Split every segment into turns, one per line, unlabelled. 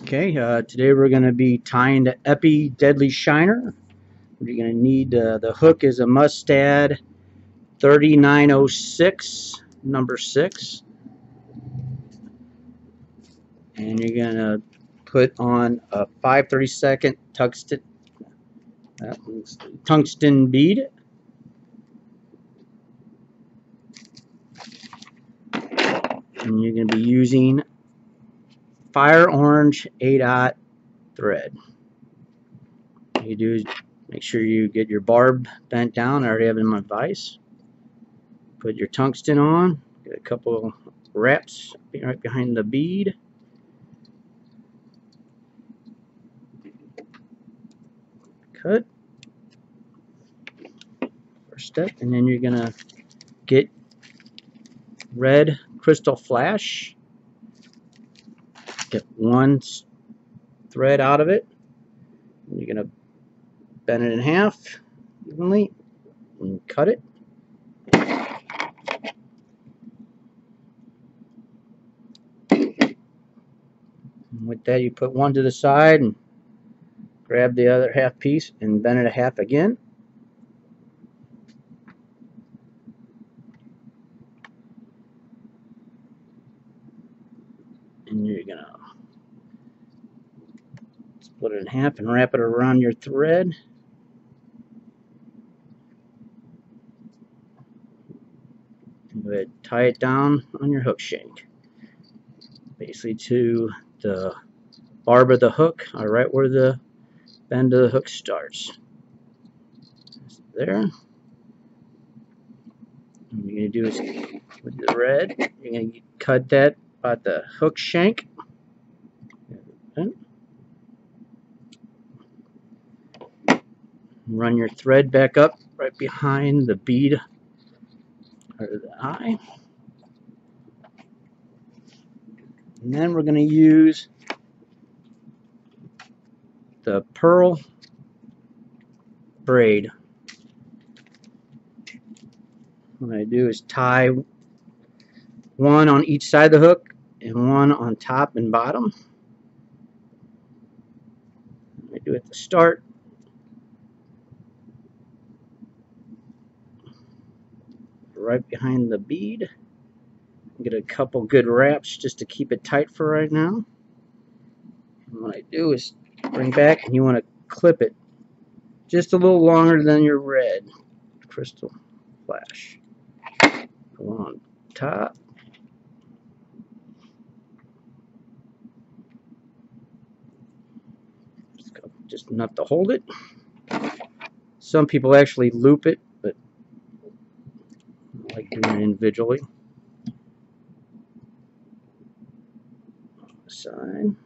Okay, today we're going to be tying the Empie Deadly Shiner. You're going to need the hook is a Mustad 3906 number 6, and you're going to put on a 5/32 tungsten bead, and you're going to be using fire orange 8/0 thread. What you do is make sure you get your barb bent down. I already have it in my vise. Put your tungsten on, get a couple wraps right behind the bead. Cut. First step, and then you're gonna get red crystal flash. Get one thread out of it. And you're gonna bend it in half evenly and cut it. And with that, you put one to the side and grab the other half piece and bend it a half again. And you're gonna split it in half and wrap it around your thread. But tie it down on your hook shank, basically to the barb of the hook, right where the bend of the hook starts. There. And what you're going to do is, with the red, you're going to cut that about the hook shank. Run your thread back up right behind the bead or the eye. And then we're going to use the pearl braid. What I do is tie one on each side of the hook and one on top and bottom. I do at the start. Right behind the bead. Get a couple good wraps just to keep it tight for right now. And what I do is bring back, and you want to clip it just a little longer than your red crystal flash. Go on top. Just enough to hold it. Some people actually loop it, but I like doing it individually. On the side.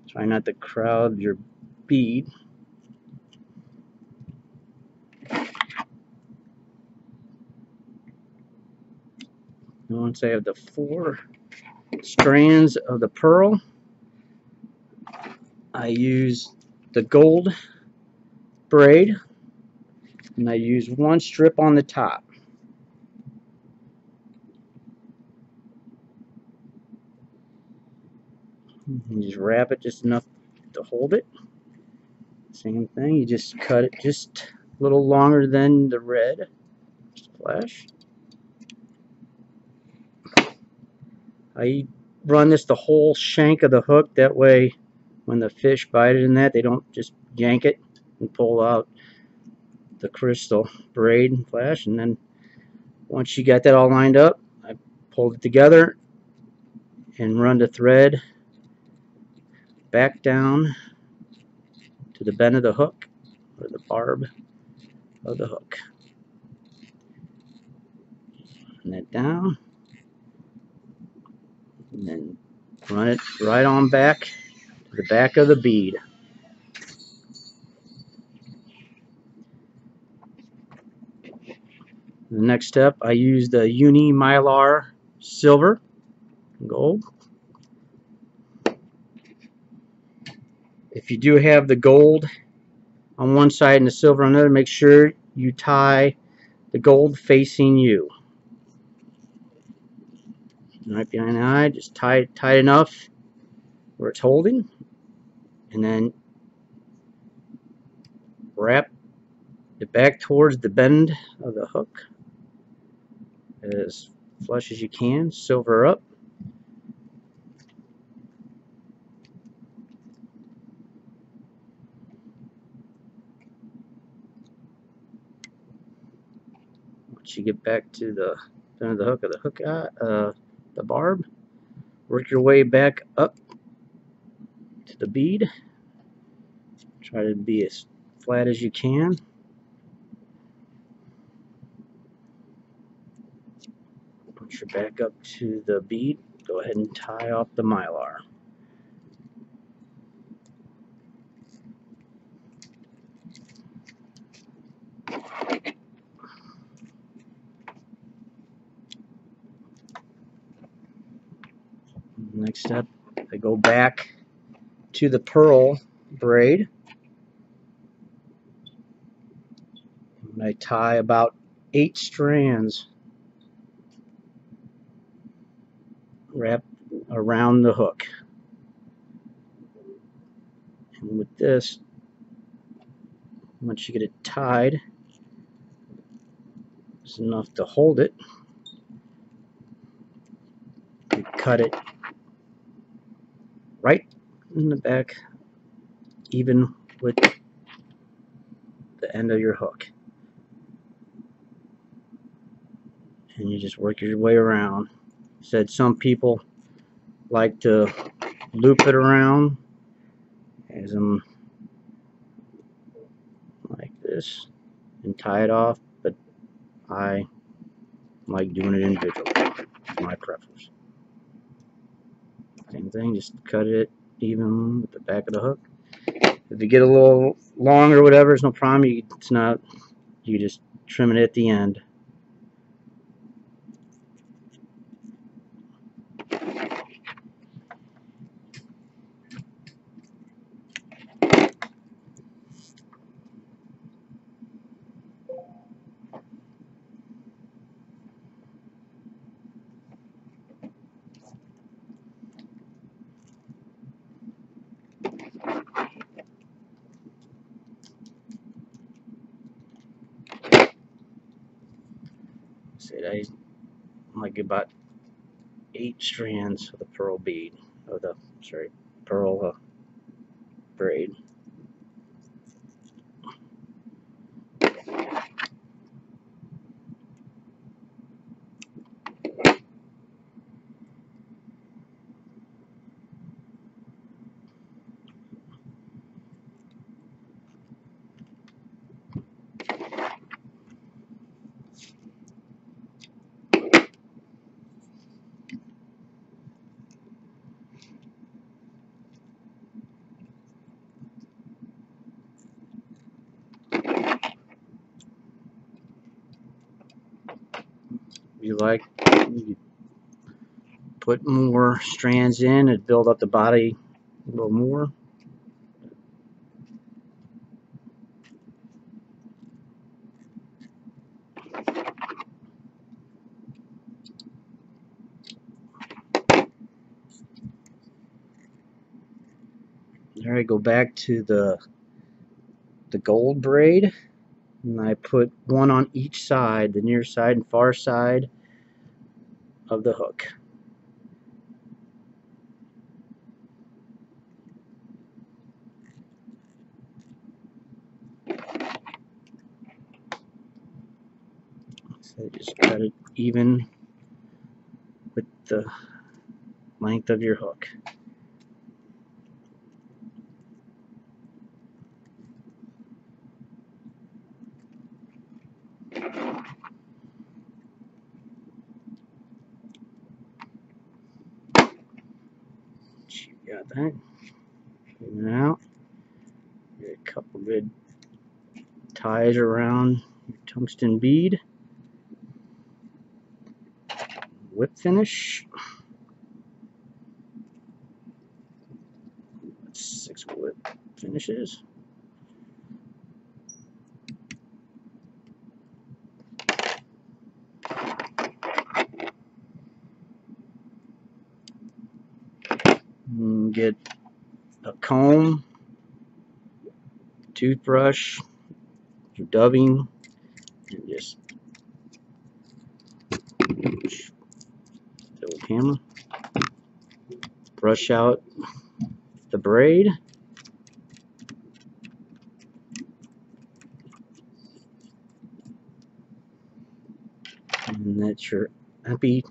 Try not to crowd your bead. And once I have the 4 strands of the pearl, I use the gold braid, and I use 1 strip on the top. You just wrap it just enough to hold it. Same thing, you just cut it just a little longer than the red flash. I run this the whole shank of the hook, that way when the fish bite it in that, they don't just yank it and pull out the crystal braid and flash. And then once you got that all lined up, I pulled it together and run the thread back down to the bend of the hook, or the barb of the hook. Run that down, and then run it right on back to the back of the bead. The next step, I use the Uni Mylar silver, gold. if you do have the gold on one side and the silver on the other, make sure you tie the gold facing you. Right behind the eye, just tie it tight enough where it's holding, and then wrap it back towards the bend of the hook as flush as you can. Silver up. Once you get back to the bend of the hook the barb, work your way back up to the bead. Try to be as flat as you can. Once you're back up to the bead, go ahead and tie off the mylar. Next step, I go back to the pearl braid. And I tie about 8 strands wrapped around the hook. And with this, once you get it tied, it's enough to hold it. You cut it right in the back, even with the end of your hook. And you just work your way around. Said some people like to loop it around as I'm like this and tie it off, but I like doing it individually. My preference. Same thing, just cut it even with the back of the hook. If you get a little long or whatever, it's no problem. You just trim it at the end. I like about 8 strands of the pearl bead, of the pearl braid. You put more strands in and build up the body a little more. There I go back to the gold braid, and I put one on each side, the near side and far side of the hook. So just cut it even with the length of your hook. You got that? Straighten it out. Get a couple good ties around your tungsten bead. Whip finish. 6 whip. finishes. And get a comb, toothbrush, your dubbing, and just little camera. Brush out the braid. And that's your Empie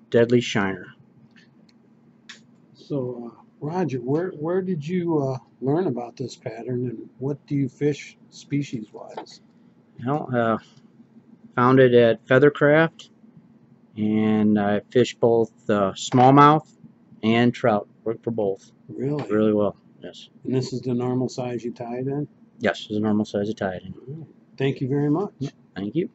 Deadly Shiner.
So, Roger, where did you learn about this pattern, and what do you fish species-wise?
Well, found it at Feathercraft, and I fish both smallmouth and trout. Work for both.
Really?
Really well. Yes.
And this is the normal size you tie it in?
Yes, it's a normal size of tie it in.
Thank you very much.
Thank you.